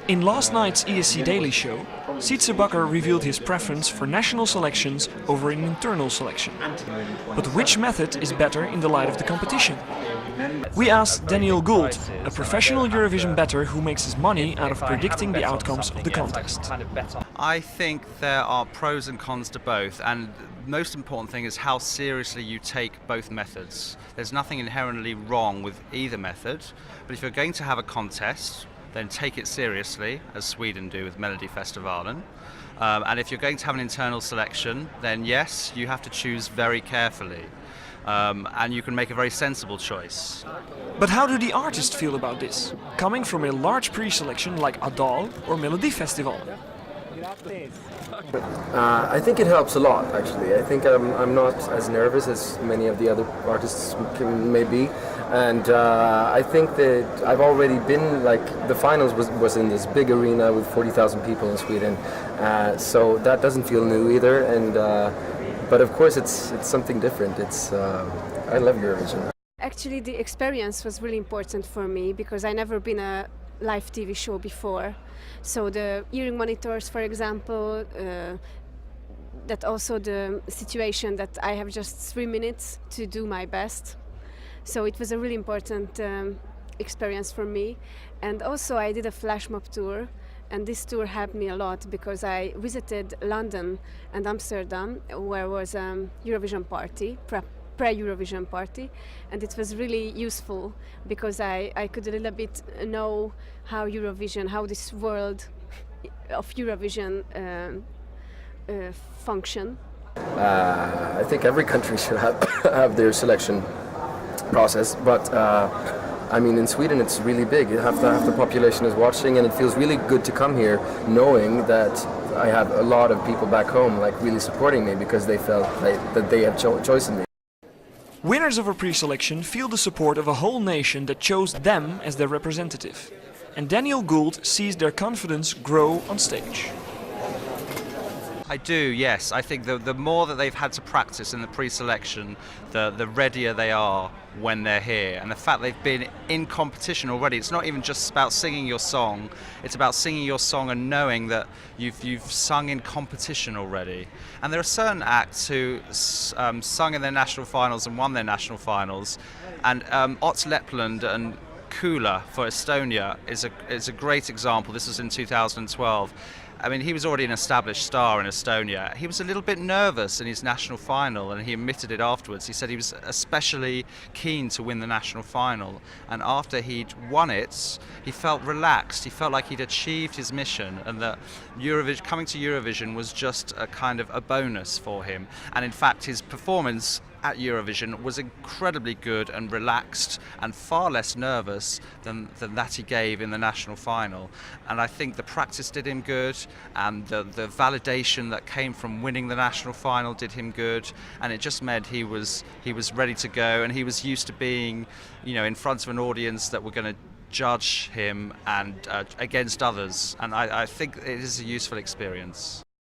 In last night's ESC Daily show, Sietse Bakker revealed his preference for national selections over an internal selection. But which method is better in the light of the competition? We asked Daniel Gould, a professional Eurovision bettor who makes his money out of predicting the outcomes of the contest. I think there are pros and cons to both, and the most important thing is how seriously you take both methods. There's nothing inherently wrong with either method, but if you're going to have a contest, then take it seriously, as Sweden do with Melodifestivalen. And if you're going to have an internal selection, then yes, you have to choose very carefully. And you can make a very sensible choice. But how do the artists feel about this, coming from a large pre-selection like Adal or Melodifestivalen? I think it helps a lot, actually. I think I'm not as nervous as many of the other artists may be. And I think that I've already been, like, the finals was in this big arena with 40,000 people in Sweden. So that doesn't feel new either. And but of course it's something different. I love Eurovision. Actually, the experience was really important for me because I never been a live TV show before. So the hearing monitors, for example, that also the situation that I have just 3 minutes to do my best. So it was a really important experience for me. And also I did a flash mob tour, and this tour helped me a lot because I visited London and Amsterdam, where was a Eurovision party, pre-Eurovision party, and it was really useful because I could a little bit know how this world of Eurovision function. I think every country should have their selection process, but I mean, in Sweden it's really big. Half the population is watching, and it feels really good to come here knowing that I have a lot of people back home like really supporting me because they felt that they have choice in me. Winners of a pre-selection feel the support of a whole nation that chose them as their representative. And Daniel Gould sees their confidence grow on stage. I do, yes. I think the more that they've had to practice in the pre-selection, the readier they are when they're here. And the fact they've been in competition already, it's not even just about singing your song, it's about singing your song and knowing that you've sung in competition already. And there are certain acts who sung in their national finals and won their national finals. And Ott Lepland and Kula for Estonia is a great example. This was in 2012. I mean, he was already an established star in Estonia. He was a little bit nervous in his national final, and he admitted it afterwards. He said he was especially keen to win the national final, and after he'd won it, he felt relaxed. He felt like he'd achieved his mission, and that coming to Eurovision was just a kind of a bonus for him. And in fact, his performance at Eurovision was incredibly good and relaxed and far less nervous than that he gave in the national final. And I think the practice did him good, and the validation that came from winning the national final did him good, and it just meant he was ready to go, and he was used to being, in front of an audience that were going to judge him and against others. And I think it is a useful experience.